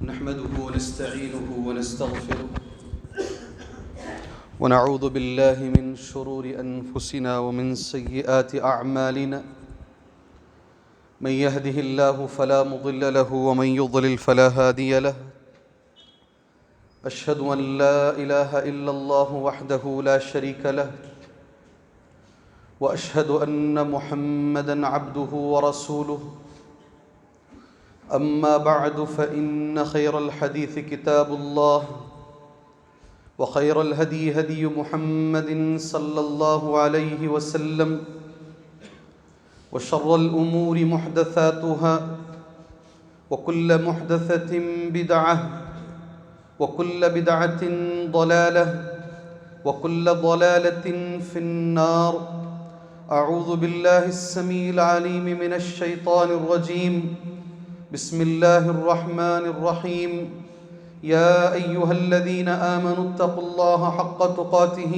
نحمده ونستعينه ونستغفره ونعوذ بالله من شرور أنفسنا ومن سيئات أعمالنا من يهده الله فلا مضل له ومن يضلل فلا هادي له أشهد أن لا إله إلا الله وحده لا شريك له وأشهد أن محمدًا عبده ورسوله أما بعد فإن خير الحديث كتاب الله وخير الهدي هدي محمد صلى الله عليه وسلم وشر الأمور محدثاتها وكل محدثة بدعة وكل بدعة ضلالة وكل ضلالة في النار. أعوذ بالله السميع العليم من الشيطان الرجيم. بسم الله الرحمن الرحيم. يا أيها الذين آمنوا اتقوا الله حق تقاته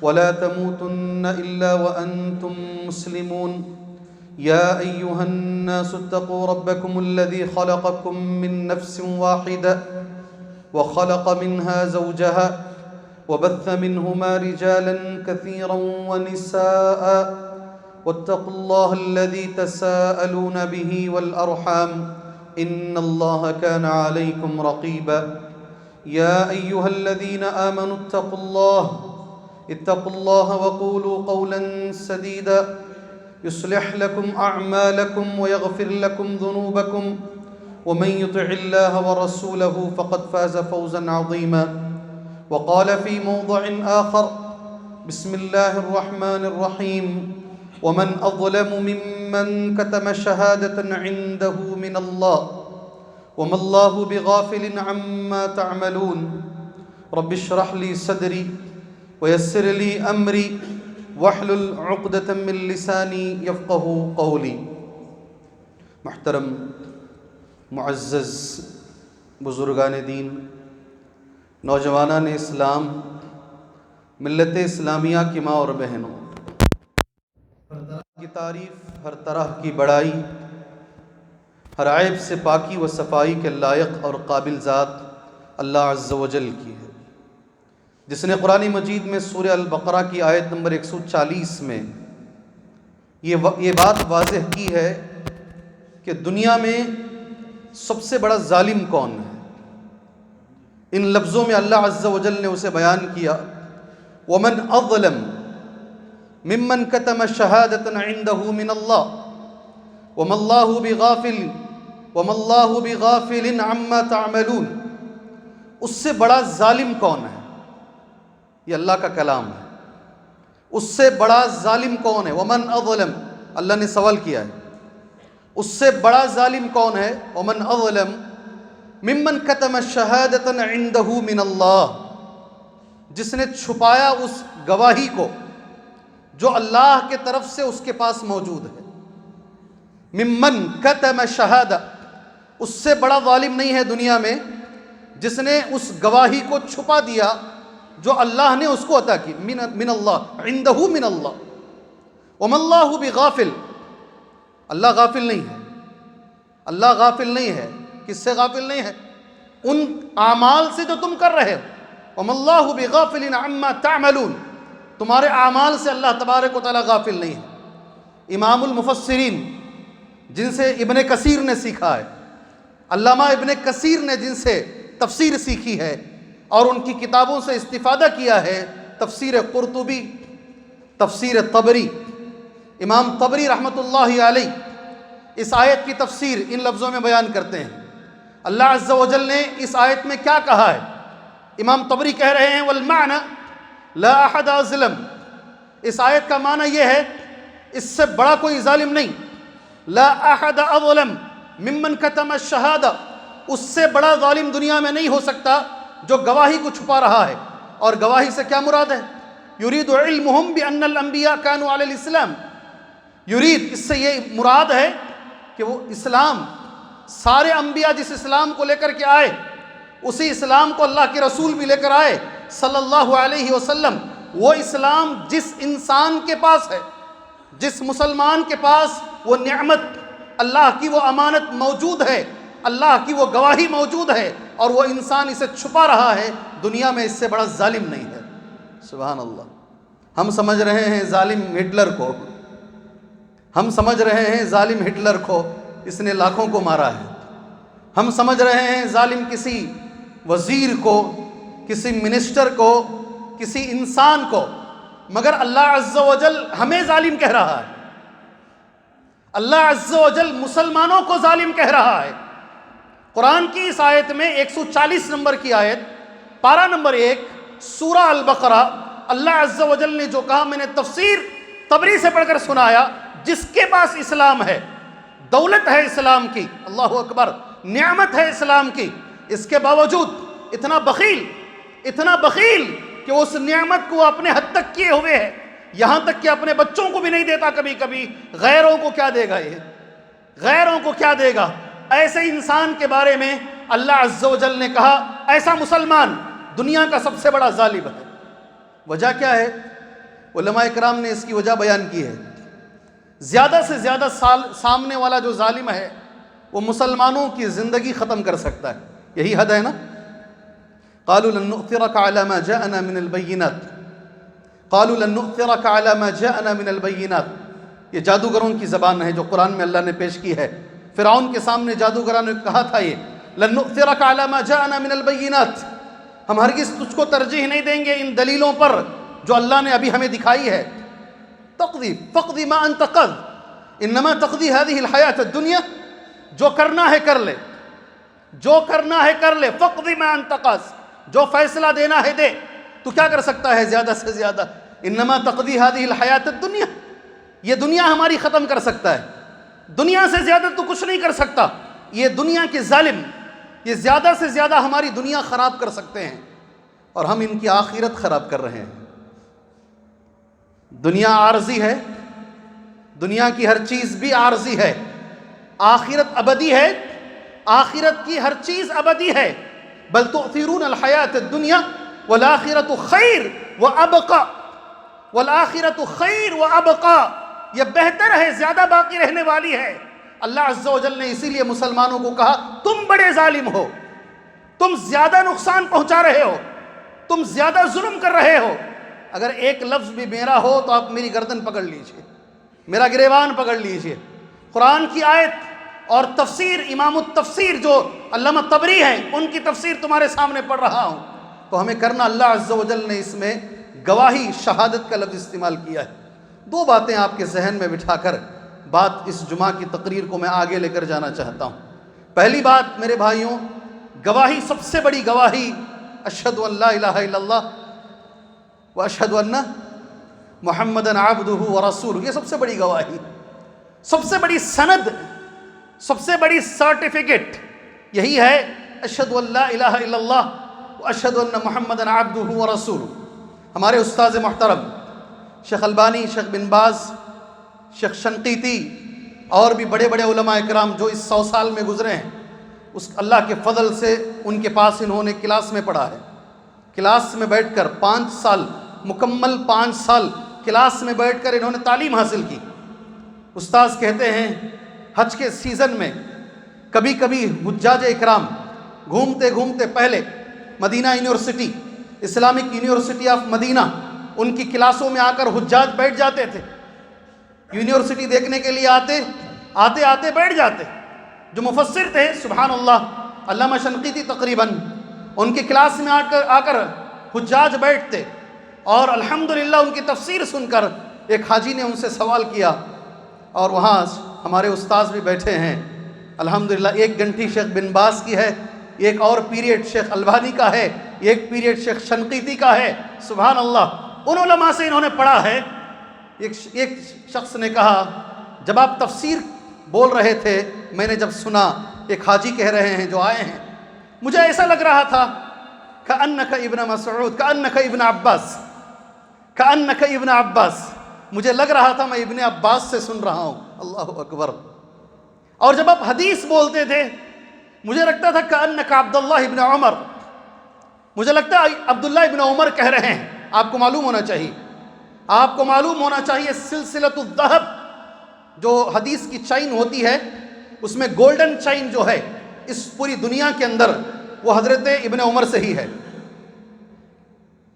ولا تموتن إلا وأنتم مسلمون. يا أيها الناس اتقوا ربكم الذي خلقكم من نفس واحدة وخلق منها زوجها وبث منهما رجالا كثيرا ونساء واتقوا الله الذي تساءلون به والأرحام إن الله كان عليكم رقيبا. يا أيها الذين آمنوا اتقوا الله وقولوا قولا سديدا يصلح لكم أعمالكم ويغفر لكم ذنوبكم ومن يطع الله ورسوله فقد فاز فوزا عظيما. وقال في موضع آخر بسم الله الرحمن الرحيم. ومن أظلم ممن كتم شهادة عنده من الله وما الله بغافل عما تعملون. رب اشرح لي صدري ويسر لي أمري واحلل عقدة من لساني يفقه قولي. محترم معزز بزرگان دین، نوجوانان اسلام، ملت اسلامیہ کی ماں اور بہنوں، ہر طرح کی تعریف، ہر طرح کی بڑائی، ہر عیب سے پاکی و صفائی کے لائق اور قابل ذات اللہ عز و جل کی ہے، جس نے قرآن مجید میں سورہ البقرہ کی آیت نمبر 140 میں یہ بات واضح کی ہے کہ دنیا میں سب سے بڑا ظالم کون ہے. ان لفظوں میں اللہ عز و جل نے اسے بیان کیا، ومن اظلم ممن کتم شہادۃ عندہ من اللہ وما اللہ بغافل عما تعملون. اس سے بڑا ظالم کون ہے؟ یہ اللہ کا کلام ہے. اس سے بڑا ظالم کون ہے؟ ومن اظلم، اللہ نے سوال کیا ہے، اس سے بڑا ظالم کون ہے؟ ومن اظلم ممن کتم شہادۃ عندہ من اللہ، جس نے چھپایا اس گواہی کو جو اللہ کے طرف سے اس کے پاس موجود ہے. ممن کتم شہادہ، اس سے بڑا ظالم نہیں ہے دنیا میں جس نے اس گواہی کو چھپا دیا جو اللہ نے اس کو عطا کی. من اللہ، عندہ من اللہ. وما اللہ بغافل، اللہ غافل نہیں ہے. اللہ غافل نہیں ہے. کس سے غافل نہیں ہے؟ ان اعمال سے جو تم کر رہے ہو. وما اللہ بغافل عما تعملون، تمہارے اعمال سے اللہ تبارک و تعالیٰ غافل نہیں ہے. امام المفسرین جن سے ابن کثیر نے سیکھا ہے، علامہ ابن کثیر نے جن سے تفسیر سیکھی ہے اور ان کی کتابوں سے استفادہ کیا ہے، تفسیر قرطبی، تفسیر طبری، امام طبری رحمۃ اللہ علیہ اس آیت کی تفسیر ان لفظوں میں بیان کرتے ہیں. اللہ عز و جل نے اس آیت میں کیا کہا ہے؟ امام طبری کہہ رہے ہیں والمعنی لا احد ظلم. اس آیت کا معنی یہ ہے اس سے بڑا کوئی ظالم نہیں. لا احد اظلم ممن کتم الشہادہ، اس سے بڑا ظالم دنیا میں نہیں ہو سکتا جو گواہی کو چھپا رہا ہے. اور گواہی سے کیا مراد ہے؟ یرید علمہم بان الانبیاء کانوا علی الاسلام. یرید، اس سے یہ مراد ہے کہ وہ اسلام، سارے انبیاء جس اسلام کو لے کر کے آئے اسی اسلام کو اللہ کے رسول بھی لے کر آئے صلی اللہ علیہ وسلم. وہ اسلام جس انسان کے پاس ہے، جس مسلمان کے پاس وہ نعمت اللہ کی وہ امانت موجود ہے، اللہ کی وہ گواہی موجود ہے اور وہ انسان اسے چھپا رہا ہے، دنیا میں اس سے بڑا ظالم نہیں ہے۔ سبحان اللہ۔ ہم سمجھ رہے ہیں ظالم ہٹلر کو، ہم سمجھ رہے ہیں ظالم ہٹلر کو، اس نے لاکھوں کو مارا ہے۔ ہم سمجھ رہے ہیں ظالم کسی وزیر کو، کسی منسٹر کو، کسی انسان کو، مگر اللہ عز و جل ہمیں ظالم کہہ رہا ہے۔ اللہ عز و جل مسلمانوں کو ظالم کہہ رہا ہے۔ قرآن کی اس آیت میں 140 نمبر کی آیت، پارہ نمبر 1، سورہ البقرہ، اللہ عز و جل نے جو کہا میں نے تفسیر طبری سے پڑھ کر سنایا، جس کے پاس اسلام ہے، دولت ہے اسلام کی، اللہ اکبر، نعمت ہے اسلام کی، اس کے باوجود اتنا بخیل کہ اس نعمت کو اپنے حد تک کیے ہوئے ہے، یہاں تک کہ اپنے بچوں کو بھی نہیں دیتا کبھی کبھی، غیروں کو کیا دے گا یہ، غیروں کو کیا دے گا؟ ایسے انسان کے بارے میں اللہ عز و جل نے کہا ایسا مسلمان دنیا کا سب سے بڑا ظالم ہے۔ وجہ کیا ہے؟ علماء کرام نے اس کی وجہ بیان کی ہے۔ زیادہ سے زیادہ سامنے والا جو ظالم ہے وہ مسلمانوں کی زندگی ختم کر سکتا ہے، یہی حد ہے نا۔ قالوا لن نؤثرك على ما جاءنا من البينات، قالوا لن نؤثرك على ما جاءنا من البينات، یہ جادوگروں کی زبان ہے جو قرآن میں اللہ نے پیش کی ہے۔ فرعون کے سامنے جادوگروں نے کہا تھا یہ لن نؤثرك على ما جاءنا من البينات، ہم ہرگز تجھ کو ترجیح نہیں دیں گے ان دلیلوں پر جو اللہ نے ابھی ہمیں دکھائی ہے۔ فقضی ما انت قض انما تقضی هذه الحیات الدنیا، جو کرنا ہے کر لے، جو کرنا ہے کر لے، فقضی ما انت قض، جو فیصلہ دینا ہے دے، تو کیا کر سکتا ہے زیادہ سے زیادہ؟ انما تقضی هذه الحیات الدنیا، یہ دنیا ہماری ختم کر سکتا ہے، دنیا سے زیادہ تو کچھ نہیں کر سکتا۔ یہ دنیا کے ظالم یہ زیادہ سے زیادہ ہماری دنیا خراب کر سکتے ہیں، اور ہم ان کی آخرت خراب کر رہے ہیں۔ دنیا عارضی ہے، دنیا کی ہر چیز بھی عارضی ہے، آخرت ابدی ہے، آخرت کی ہر چیز ابدی ہے۔ بل تؤثرون الحیات الدنیا والآخرت خیر وابقا، والآخرت خیر وابقا، یہ بہتر ہے، زیادہ باقی رہنے والی ہے۔ اللہ عز و جل نے اسی لیے مسلمانوں کو کہا تم بڑے ظالم ہو، تم زیادہ نقصان پہنچا رہے ہو، تم زیادہ ظلم کر رہے ہو۔ اگر ایک لفظ بھی میرا ہو تو آپ میری گردن پکڑ لیجئے، میرا گریبان پکڑ لیجئے۔ قرآن کی آیت اور تفسیر، امام التفسیر جو علامہ طبری ہیں، ان کی تفسیر تمہارے سامنے پڑھ رہا ہوں، تو ہمیں کرنا، اللہ عز و جل نے اس میں گواہی، شہادت کا لفظ استعمال کیا ہے۔ دو باتیں آپ کے ذہن میں بٹھا کر بات اس جمعہ کی تقریر کو میں آگے لے کر جانا چاہتا ہوں۔ پہلی بات میرے بھائیوں، گواہی، سب سے بڑی گواہی اشہد ان لا الہ الا اللہ واشہد ان محمدً عبدہ ورسولہ، یہ سب سے بڑی گواہی، سب سے بڑی سند، سب سے بڑی سرٹیفکیٹ یہی ہے اشہد ان لا الہ الا اللہ واشہد ان محمدً عبدہ ورسولہ۔ ہمارے استاذ محترم شیخ البانی، شیخ بن باز، شیخ شنقیطی اور بھی بڑے بڑے علماء کرام جو اس 100 سال میں گزرے ہیں، اس اللہ کے فضل سے ان کے پاس انہوں نے کلاس میں پڑھا ہے، کلاس میں بیٹھ کر 5 سال مکمل 5 سال کلاس میں بیٹھ کر انہوں نے تعلیم حاصل کی۔ استاذ کہتے ہیں حج کے سیزن میں کبھی کبھی حجاج اکرام گھومتے گھومتے پہلے Medina university, Islamic university of Medina, ان کی کلاسوں میں آ کر حجاج بیٹھ جاتے تھے، یونیورسٹی دیکھنے کے لیے آتے بیٹھ جاتے۔ جو مفسر تھے سبحان اللہ علامہ شنقیطی تقریباً، ان کی کلاس میں آ کر حجاج بیٹھتے، اور الحمدللہ ان کی تفسیر سن کر ایک حاجی نے ان سے سوال کیا، اور وہاں ہمارے استاذ بھی بیٹھے ہیں الحمدللہ۔ 1 گھنٹی شیخ بن باز کی ہے، ایک اور پیریڈ شیخ البانی کا ہے، ایک پیریڈ شیخ شنقیطی کا ہے، سبحان اللہ۔ ان علماء سے انہوں نے پڑھا ہے۔ ایک شخص نے کہا جب آپ تفسیر بول رہے تھے، میں نے جب سنا ایک حاجی کہہ رہے ہیں جو آئے ہیں، مجھے ایسا لگ رہا تھا کأنک ابن مسعود، کأنک ابن عباس، کأنک ابن عباس، مجھے لگ رہا تھا میں ابن عباس سے سن رہا ہوں، اللہ اکبر۔ اور جب آپ حدیث بولتے تھے مجھے لگتا تھا کأنک عبداللہ ابن عمر، مجھے لگتا ہے عبداللہ ابن عمر کہہ رہے ہیں۔ آپ کو معلوم ہونا چاہیے، آپ کو معلوم ہونا چاہیے سلسلۃ الذہب جو حدیث کی چین ہوتی ہے، اس میں گولڈن چین جو ہے اس پوری دنیا کے اندر وہ حضرت ابن عمر سے ہی ہے۔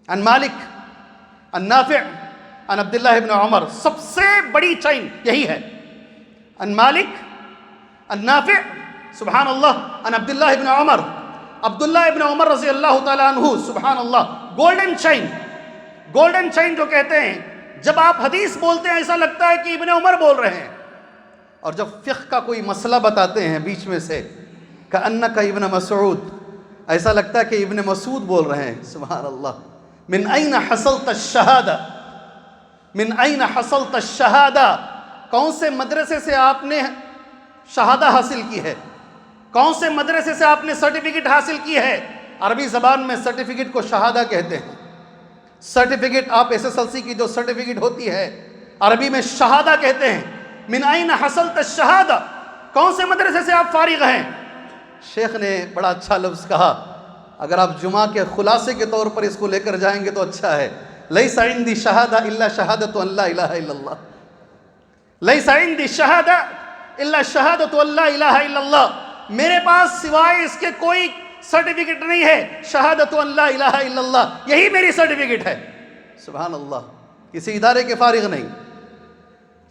ان مالک ان نافع ان عبداللہ ابن عمر، سب سے بڑی چین یہی ہے، ان مالک ان نافع سبحان اللہ ان عبداللہ ابن عمر، عبداللہ ابن عمر رضی اللہ تعالیٰ عنہ، سبحان اللہ، گولڈن چین، گولڈن چین جو کہتے ہیں، جب آپ حدیث بولتے ہیں ایسا لگتا ہے کہ ابن عمر بول رہے ہیں، اور جب فقہ کا کوئی مسئلہ بتاتے ہیں بیچ میں سے کأنک ابن مسعود، ایسا لگتا ہے کہ ابن مسعود بول رہے ہیں، سبحان اللہ۔ من این حصلت الشہادہ، من این حصلت الشہادہ، کون سے مدرسے سے آپ نے شہادہ حاصل کی ہے، کون سے مدرسے سے آپ نے سرٹیفکیٹ حاصل کی ہے؟ عربی زبان میں سرٹیفکیٹ کو شہادہ کہتے ہیں۔ سرٹیفکیٹ، آپ ایس ایس ایل سی کی جو سرٹیفکیٹ ہوتی ہے عربی میں شہادہ کہتے ہیں۔ من این حصلت الشہادہ، کون سے مدرسے سے آپ فارغ ہیں؟ شیخ نے بڑا اچھا لفظ کہا، اگر آپ جمعہ کے خلاصے کے طور پر اس کو لے کر جائیں گے تو اچھا ہے، لیس عندی شہادہ الا شہادت ان لا الہ الا اللہ، لیس عندی شہادہ الا شہادت ان لا الہ الا اللہ، میرے پاس سوائے اس کے کوئی سرٹیفکیٹ نہیں ہے، شہادت ان لا الہ الا اللہ، یہی میری سرٹیفکیٹ ہے۔ سبحان اللہ، کسی ادارے کے فارغ نہیں،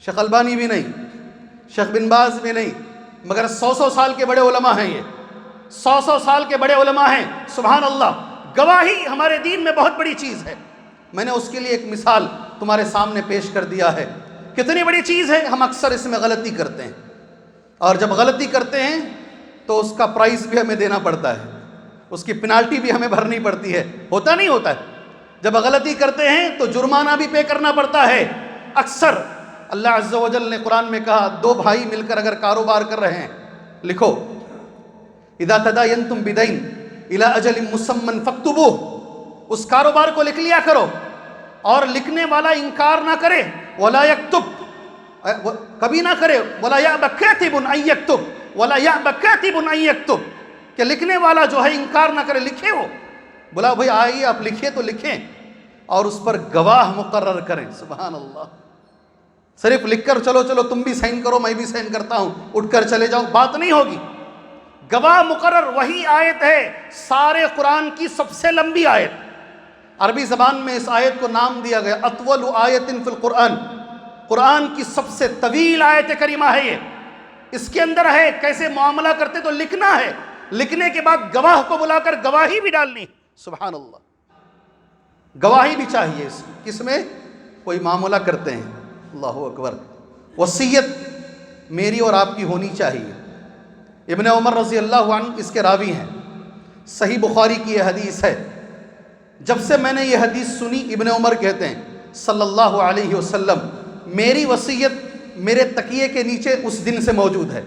شیخ البانی بھی نہیں، شیخ بن باز بھی نہیں، مگر 100 سال کے بڑے علماء ہیں، یہ 100 سال کے بڑے علماء ہیں، سبحان اللہ۔ گواہی ہمارے دین میں بہت بڑی چیز ہے، میں نے اس کے لیے ایک مثال تمہارے سامنے پیش کر دیا ہے، کتنی بڑی چیز ہے۔ ہم اکثر اس میں غلطی کرتے ہیں، اور جب غلطی کرتے ہیں تو اس کا پرائز بھی ہمیں دینا پڑتا ہے، اس کی پینالٹی بھی ہمیں بھرنی پڑتی ہے، ہوتا نہیں ہوتا ہے؟ جب غلطی کرتے ہیں تو جرمانہ بھی پے کرنا پڑتا ہے۔ اکثر اللہ عز و جل نے قرآن میں کہا، دو بھائی مل کر اگر کاروبار کر رہے ہیں، لکھو اذا تداینتم بدین الی اجل مسمى فاکتبوہ، اس کاروبار کو لکھ لیا کرو، اور لکھنے والا انکار نہ کرے، ولا یکتب، کبھی نہ کرے، ولا یأبى کاتب ان یکتب، ولا یأبى کاتب ان یکتب، کہ لکھنے والا جو ہے انکار نہ کرے، لکھے وہ، بولا بھائی آئیے آپ لکھیں تو لکھیں، اور اس پر گواہ مقرر کریں۔ سبحان اللہ، صرف لکھ کر چلو چلو تم بھی سائن کرو میں بھی سائن کرتا ہوں، اٹھ کر چلے جاؤ، بات نہیں ہوگی، گواہ مقرر۔ وہی آیت ہے سارے قرآن کی سب سے لمبی آیت، عربی زبان میں اس آیت کو نام دیا گیا اطول آیت فی القرآن، قرآن کی سب سے طویل آیت کریمہ ہے یہ۔ اس کے اندر ہے کیسے معاملہ کرتے تو لکھنا ہے، لکھنے کے بعد گواہ کو بلا کر گواہی بھی ڈالنی، سبحان اللہ، گواہی بھی چاہیے کس میں کوئی معاملہ کرتے ہیں، اللہ اکبر۔ وصیت میری اور آپ کی ہونی چاہیے۔ ابن عمر رضی اللہ عنہ اس کے راوی ہیں، صحیح بخاری کی یہ حدیث ہے، جب سے میں نے یہ حدیث سنی، ابن عمر کہتے ہیں صلی اللہ علیہ وسلم، میری وصیت میرے تکیے کے نیچے اس دن سے موجود ہے۔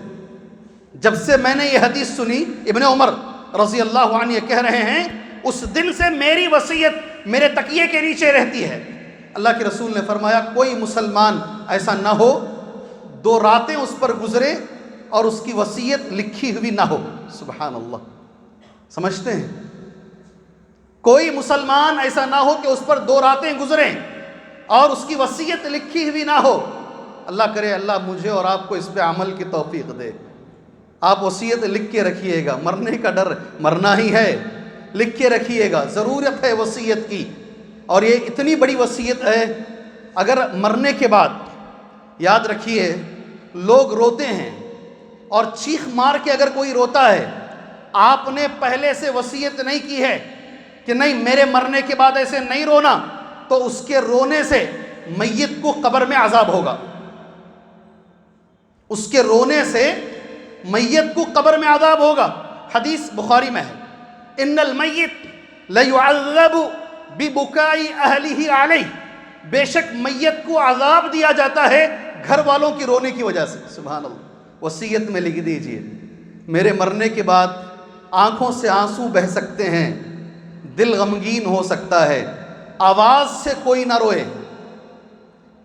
جب سے میں نے یہ حدیث سنی، ابن عمر رضی اللہ عنہ یہ کہہ رہے ہیں، اس دن سے میری وصیت میرے تکیے کے نیچے رہتی ہے۔ اللہ کے رسول نے فرمایا، کوئی مسلمان ایسا نہ ہو 2 راتیں اس پر گزرے اور اس کی وصیت لکھی ہوئی نہ ہو۔ سبحان اللہ، سمجھتے ہیں؟ کوئی مسلمان ایسا نہ ہو کہ اس پر 2 راتیں گزریں اور اس کی وصیت لکھی ہوئی نہ ہو۔ اللہ کرے اللہ مجھے اور آپ کو اس پہ عمل کی توفیق دے۔ آپ وصیت لکھ کے رکھیے گا، مرنے کا ڈر مرنا ہی ہے، لکھ کے رکھیے گا، ضرورت ہے وصیت کی۔ اور یہ اتنی بڑی وصیت ہے، اگر مرنے کے بعد یاد رکھیے لوگ روتے ہیں، اور چیخ مار کے اگر کوئی روتا ہے، آپ نے پہلے سے وصیت نہیں کی ہے کہ نہیں میرے مرنے کے بعد ایسے نہیں رونا، تو اس کے رونے سے میت کو قبر میں عذاب ہوگا، اس کے رونے سے میت کو قبر میں عذاب ہوگا۔ حدیث بخاری میں ہے، ان المیت لیعذب ببکاء اہلہ علیہ، بے شک میت کو عذاب دیا جاتا ہے گھر والوں کی رونے کی وجہ سے۔ سبحان اللہ، وصیت میں لکھ دیجئے، میرے مرنے کے بعد آنکھوں سے آنسو بہہ سکتے ہیں، دل غمگین ہو سکتا ہے، آواز سے کوئی نہ روئے،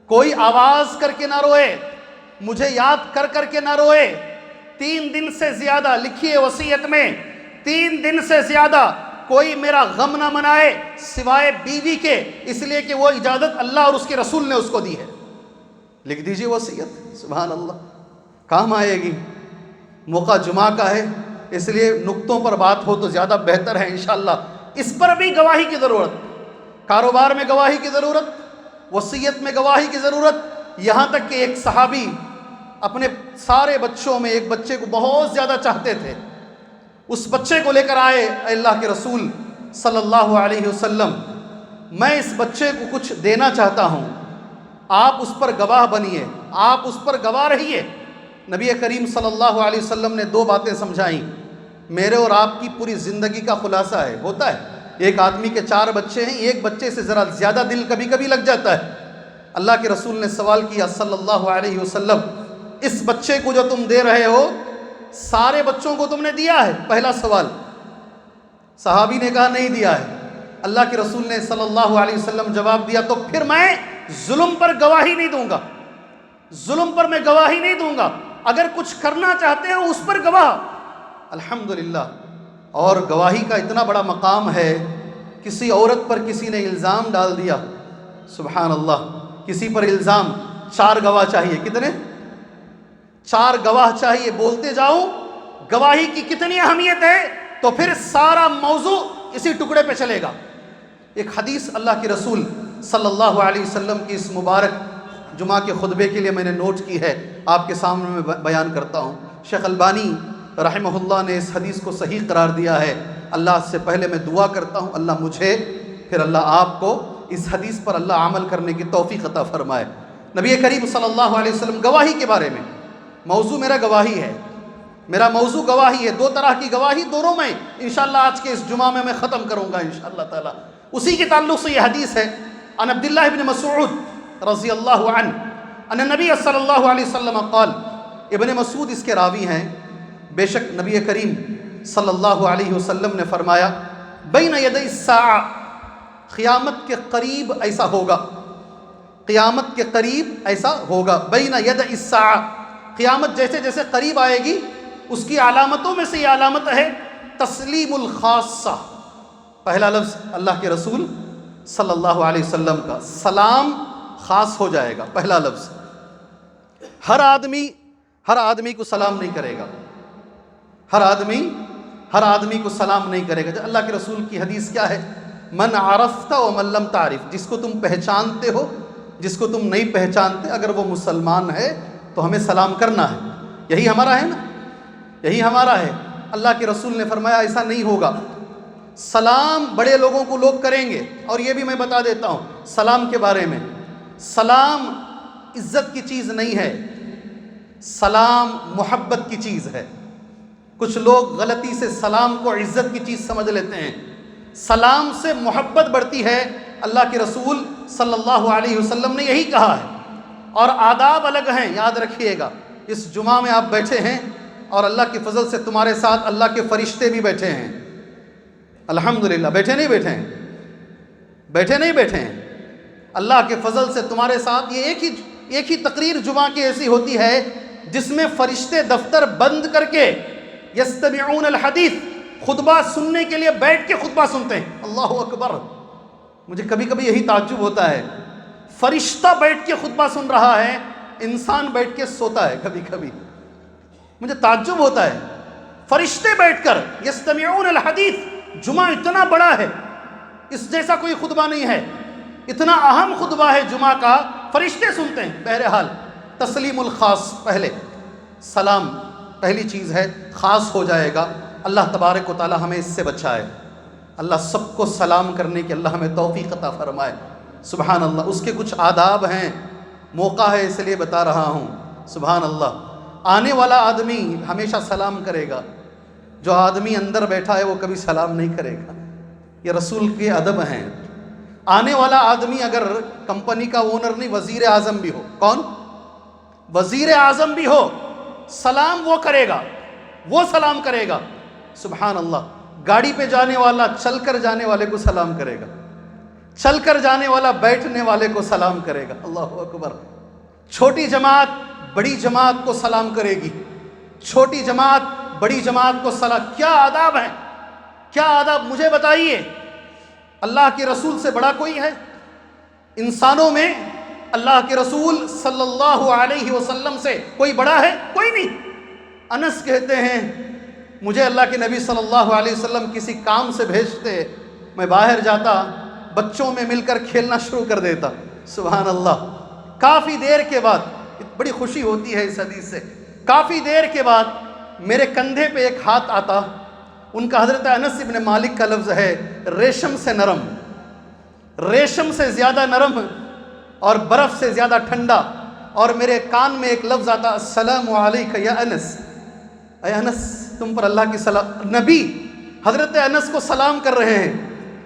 کوئی آواز کر کے نہ روئے، مجھے یاد کر کر کے نہ روئے۔ 3 دن سے زیادہ لکھیے وصیت میں، 3 دن سے زیادہ کوئی میرا غم نہ منائے سوائے بیوی کے، اس لیے کہ وہ اجازت اللہ اور اس کے رسول نے اس کو دی ہے۔ لکھ دیجئے وصیت، سبحان اللہ، کام آئے گی۔ موقع جمعہ کا ہے، اس لیے نقطوں پر بات ہو تو زیادہ بہتر ہے انشاءاللہ۔ اس پر بھی گواہی کی ضرورت، کاروبار میں گواہی کی ضرورت، وصیت میں گواہی کی ضرورت، یہاں تک کہ ایک صحابی اپنے سارے بچوں میں ایک بچے کو بہت زیادہ چاہتے تھے، اس بچے کو لے کر آئے، اے اللہ کے رسول صلی اللہ علیہ وسلم، میں اس بچے کو کچھ دینا چاہتا ہوں، آپ اس پر گواہ بنیے، آپ اس پر گواہ رہیے۔ نبی کریم صلی اللہ علیہ وسلم نے دو باتیں سمجھائیں، میرے اور آپ کی پوری زندگی کا خلاصہ ہے، ہوتا ہے ایک آدمی کے 4 بچے ہیں، ایک بچے سے ذرا زیادہ دل کبھی کبھی لگ جاتا ہے۔ اللہ کے رسول نے سوال کیا صلی اللہ علیہ وسلم، اس بچے کو جو تم دے رہے ہو سارے بچوں کو تم نے دیا ہے؟ پہلا سوال، صحابی نے کہا نہیں دیا ہے۔ اللہ کے رسول نے صلی اللہ علیہ وسلم جواب دیا، تو پھر میں ظلم پر گواہی نہیں دوں گا، ظلم پر میں گواہی نہیں دوں گا، اگر کچھ کرنا چاہتے ہو اس پر گواہ۔ الحمدللہ، اور گواہی کا اتنا بڑا مقام ہے، کسی عورت پر کسی نے الزام ڈال دیا، سبحان اللہ، کسی پر الزام، 4 گواہ چاہیے، کتنے؟ 4 گواہ چاہیے، بولتے جاؤ گواہی کی کتنی اہمیت ہے، تو پھر سارا موضوع اسی ٹکڑے پہ چلے گا۔ ایک حدیث اللہ کے رسول صلی اللہ علیہ وسلم کی اس مبارک جمعہ کے خطبے کے لیے میں نے نوٹ کی ہے، آپ کے سامنے میں بیان کرتا ہوں۔ شیخ البانی رحمہ اللہ نے اس حدیث کو صحیح قرار دیا ہے۔ اللہ سے پہلے میں دعا کرتا ہوں، اللہ مجھے پھر اللہ آپ کو اس حدیث پر اللہ عمل کرنے کی توفیق عطا فرمائے۔ نبی کریم صلی اللہ علیہ وسلم گواہی کے بارے میں، موضوع میرا گواہی ہے، میرا موضوع گواہی ہے، 2 طرح کی گواہی، دونوں میں انشاءاللہ آج کے اس جمعہ میں ختم کروں گا انشاءاللہ تعالی۔ اسی کے تعلق سے یہ حدیث ہے، عن عبداللہ ابن مسعود رضی اللہ عنہ ان نبی صلی اللہ علیہ وسلم قال، ابن مسعود اس کے راوی ہیں، بے شک نبی کریم صلی اللہ علیہ وسلم نے فرمایا، بین یدی الساعہ، قیامت کے قریب ایسا ہوگا، قیامت کے قریب ایسا ہوگا، بین یدی الساعہ، قیامت جیسے جیسے قریب آئے گی اس کی علامتوں میں سے یہ علامت ہے تسلیم الخاصہ۔ پہلا لفظ اللہ کے رسول صلی اللہ علیہ وسلم کا، سلام خاص ہو جائے گا، پہلا لفظ۔ ہر آدمی کو سلام نہیں کرے گا، ہر آدمی کو سلام نہیں کرے گا۔ اللہ کے رسول کی حدیث کیا ہے؟ من عرفت ومن لم تعرف، جس کو تم پہچانتے ہو، جس کو تم نہیں پہچانتے، اگر وہ مسلمان ہے تو ہمیں سلام کرنا ہے۔ یہی ہمارا ہے نا، یہی ہمارا ہے۔ اللہ کے رسول نے فرمایا ایسا نہیں ہوگا، سلام بڑے لوگوں کو لوگ کریں گے، اور یہ بھی میں بتا دیتا ہوں سلام کے بارے میں، سلام عزت کی چیز نہیں ہے، سلام محبت کی چیز ہے۔ کچھ لوگ غلطی سے سلام کو عزت کی چیز سمجھ لیتے ہیں، سلام سے محبت بڑھتی ہے، اللہ کے رسول صلی اللہ علیہ وسلم نے یہی کہا ہے۔ اور آداب الگ ہیں، یاد رکھیے گا، اس جمعہ میں آپ بیٹھے ہیں اور اللہ کے فضل سے تمہارے ساتھ اللہ کے فرشتے بھی بیٹھے ہیں، الحمدللہ، بیٹھے نہیں بیٹھے ہیں، بیٹھے نہیں بیٹھے ہیں، اللہ کے فضل سے تمہارے ساتھ۔ یہ ایک ہی تقریر جمعہ کی ایسی ہوتی ہے جس میں فرشتے دفتر بند کر کے یستمعون الحدیث، خطبہ سننے کے لیے بیٹھ کے خطبہ سنتے ہیں۔ اللہ اکبر، مجھے کبھی کبھی یہی تعجب ہوتا ہے، فرشتہ بیٹھ کے خطبہ سن رہا ہے، انسان بیٹھ کے سوتا ہے، کبھی کبھی مجھے تعجب ہوتا ہے۔ فرشتے بیٹھ کر یستمعون الحدیث، جمعہ اتنا بڑا ہے، اس جیسا کوئی خطبہ نہیں ہے، اتنا اہم خطبہ ہے جمعہ کا، فرشتے سنتے ہیں۔ بہرحال تسلیم الخاص، پہلے سلام پہلی چیز ہے، خاص ہو جائے گا۔ اللہ تبارک و تعالی ہمیں اس سے بچائے، اللہ سب کو سلام کرنے کی اللہ ہمیں توفیق عطا فرمائے، سبحان اللہ۔ اس کے کچھ آداب ہیں، موقع ہے اس لیے بتا رہا ہوں، سبحان اللہ۔ آنے والا آدمی ہمیشہ سلام کرے گا، جو آدمی اندر بیٹھا ہے وہ کبھی سلام نہیں کرے گا، یہ رسول کے ادب ہیں۔ آنے والا آدمی اگر کمپنی کا اونر نہیں، وزیر اعظم بھی ہو، کون؟ وزیر اعظم بھی ہو، سلام وہ کرے گا، وہ سلام کرے گا، سبحان اللہ۔ گاڑی پہ جانے والا چل کر جانے والے کو سلام کرے گا، چل کر جانے والا بیٹھنے والے کو سلام کرے گا، اللہ اکبر۔ چھوٹی جماعت بڑی جماعت کو سلام کرے گی، چھوٹی جماعت بڑی جماعت کو سلام۔ کیا آداب ہیں، کیا آداب، مجھے بتائیے، اللہ کے رسول سے بڑا کوئی ہے انسانوں میں؟ اللہ کے رسول صلی اللہ علیہ وسلم سے کوئی بڑا ہے؟ کوئی نہیں۔ انس کہتے ہیں مجھے اللہ کے نبی صلی اللہ علیہ وسلم کسی کام سے بھیجتے، میں باہر جاتا، بچوں میں مل کر کھیلنا شروع کر دیتا. سبحان اللہ. کافی دیر کے بعد، بڑی خوشی ہوتی ہے اس حدیث سے، کافی دیر کے بعد میرے کندھے پہ ایک ہاتھ آتا. ان کا حضرت انس ابن مالک کا لفظ ہے ریشم سے نرم، ریشم سے زیادہ نرم اور برف سے زیادہ ٹھنڈا. اور میرے کان میں ایک لفظ آتا، السلام علیک یا انس. اے انس، تم پر اللہ کی سلام. نبی حضرت انس کو سلام کر رہے ہیں.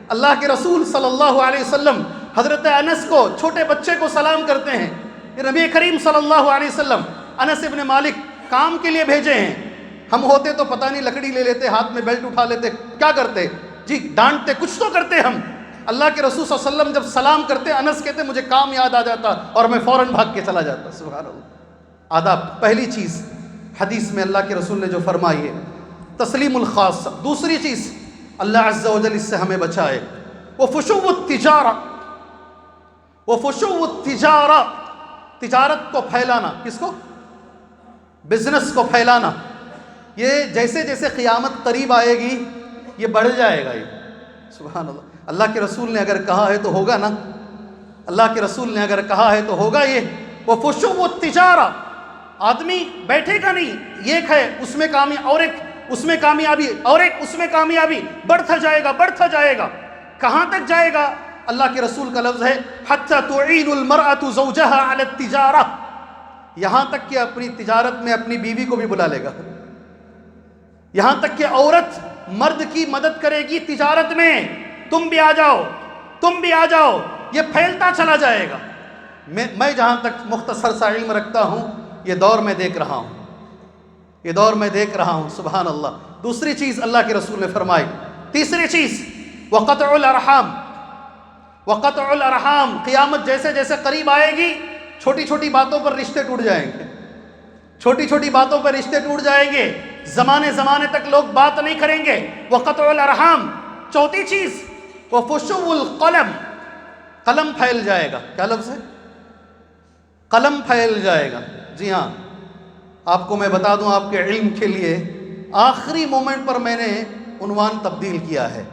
اللہ کے رسول صلی اللہ علیہ وسلم حضرت انس کو، چھوٹے بچے کو سلام کرتے ہیں. یہ نبی کریم صلی اللہ علیہ وسلم انس ابن مالک کام کے لیے بھیجے ہیں. ہم ہوتے تو پتہ نہیں لکڑی لے لیتے، ہاتھ میں بیلٹ اٹھا لیتے، کیا کرتے جی، ڈانٹتے، کچھ تو کرتے ہم. اللہ کے رسول صلی اللہ علیہ وسلم جب سلام کرتے، انس کہتے مجھے کام یاد آ جاتا اور میں فوراً بھاگ کے چلا جاتا. سبحان اللہ. آداب. پہلی چیز حدیث میں اللہ کے رسول نے جو فرمائی ہے تسلیم الخاص. دوسری چیز اللہ عز و جل اس سے ہمیں بچائے، وہ فشو التجارہ، وہ فشو التجارہ، تجارت کو پھیلانا. کس کو؟ بزنس کو پھیلانا. یہ جیسے جیسے قیامت قریب آئے گی یہ بڑھ جائے گا. یہ سبحان اللہ. اللہ کے رسول نے اگر کہا ہے تو ہوگا نا، اللہ کے رسول نے اگر کہا ہے تو ہوگا. یہ وہ فشو التجارہ، آدمی بیٹھے گا نہیں، ایک ہے اس میں کامیابی، اور ایک اس میں کامیابی، اور ایک اس میں کامیابی، بڑھتا جائے گا، بڑھتا جائے گا. کہاں تک جائے گا؟ اللہ کے رسول کا لفظ ہے حتی تعین المرأة زوجها علی التجارہ، یہاں تک کہ اپنی تجارت میں اپنی بیوی کو بھی بلا لے گا. یہاں تک کہ عورت مرد کی مدد کرے گی تجارت میں، تم بھی آ جاؤ، تم بھی آ جاؤ. یہ پھیلتا چلا جائے گا. میں جہاں تک مختصر سا علم رکھتا ہوں، یہ دور میں دیکھ رہا ہوں، یہ دور میں دیکھ رہا ہوں. سبحان اللہ. دوسری چیز اللہ کے رسول نے فرمائی. تیسری چیز وقطع الارحام، وقطع الارحام. قیامت جیسے جیسے قریب آئے گی، چھوٹی چھوٹی باتوں پر رشتے ٹوٹ جائیں گے، چھوٹی چھوٹی باتوں پر رشتے ٹوٹ جائیں گے. زمانے زمانے تک لوگ بات نہیں کریں گے. وقطع الارحام. چوتھی چیز وفشو القلم، قلم پھیل جائے گا. کیا لفظ ہے؟ قلم پھیل جائے گا. جی ہاں، آپ کو میں بتا دوں آپ کے علم کے لیے، آخری مومنٹ پر میں نے عنوان تبدیل کیا ہے،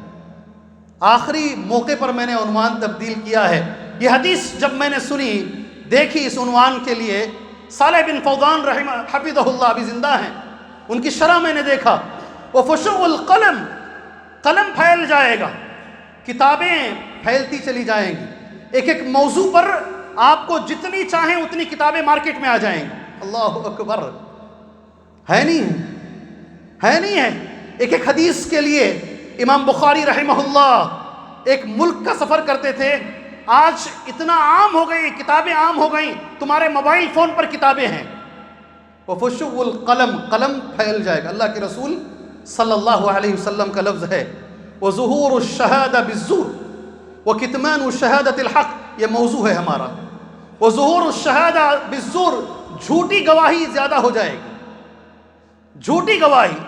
آخری موقع پر میں نے عنوان تبدیل کیا ہے. یہ حدیث جب میں نے سنی، دیکھی اس عنوان کے لیے، صالح بن فوزان رحمہ حفظہ اللہ ابھی زندہ ہیں، ان کی شرح میں نے دیکھا وفشو القلم، قلم پھیل جائے گا، کتابیں پھیلتی چلی جائیں گی. ایک ایک موضوع پر آپ کو جتنی چاہیں اتنی کتابیں مارکیٹ میں آ جائیں گی. اللہ اکبر. ہے نہیں ہے؟ ہے نہیں ہے؟ ایک ایک حدیث کے لیے امام بخاری رحمہ اللہ ایک ملک کا سفر کرتے تھے. آج اتنا عام ہو گئی، کتابیں عام ہو گئیں، تمہارے موبائل فون پر کتابیں ہیں. وفشو القلم، قلم پھیل جائے گا. اللہ کے رسول صلی اللہ علیہ وسلم کا لفظ ہے وظہور الشہادہ بالزور وکتمان شہادۃ الحق. یہ موضوع ہے ہمارا. وظہور الشہادہ بالزور، جھوٹی گواہی زیادہ ہو جائے گی. جھوٹی گواہی،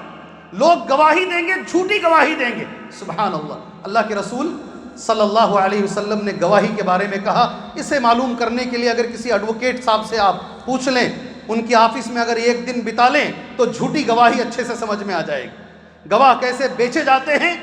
لوگ گواہی دیں گے، جھوٹی گواہی دیں گے. سبحان اللہ. اللہ کے رسول صلی اللہ علیہ وسلم نے گواہی کے بارے میں کہا. اسے معلوم کرنے کے لیے اگر کسی ایڈوکیٹ صاحب سے آپ پوچھ لیں، ان کی آفس میں اگر ایک دن بتا لیں تو جھوٹی گواہی اچھے سے سمجھ میں آ جائے گی. گواہ کیسے بیچے جاتے ہیں،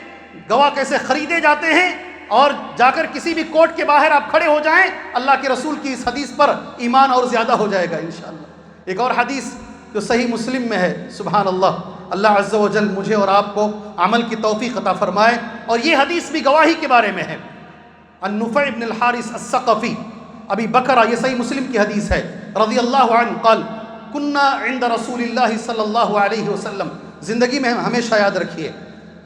گواہ کیسے خریدے جاتے ہیں، اور جا کر کسی بھی کورٹ کے باہر آپ کھڑے ہو جائیں، اللہ کے رسول کی اس حدیث پر ایمان اور زیادہ ہو جائے گا انشاءاللہ. ایک اور حدیث جو صحیح مسلم میں ہے. سبحان اللہ. اللہ عز و جل مجھے اور آپ کو عمل کی توفیق عطا فرمائے. اور یہ حدیث بھی گواہی کے بارے میں ہے. عن نفع بن الحارث الثقفی ابی بکرہ، یہ صحیح مسلم کی حدیث ہے، رضی اللہ عنہ قال کنا عند رسول اللہ صلی اللہ علیہ وسلم. زندگی میں ہمیشہ یاد رکھیے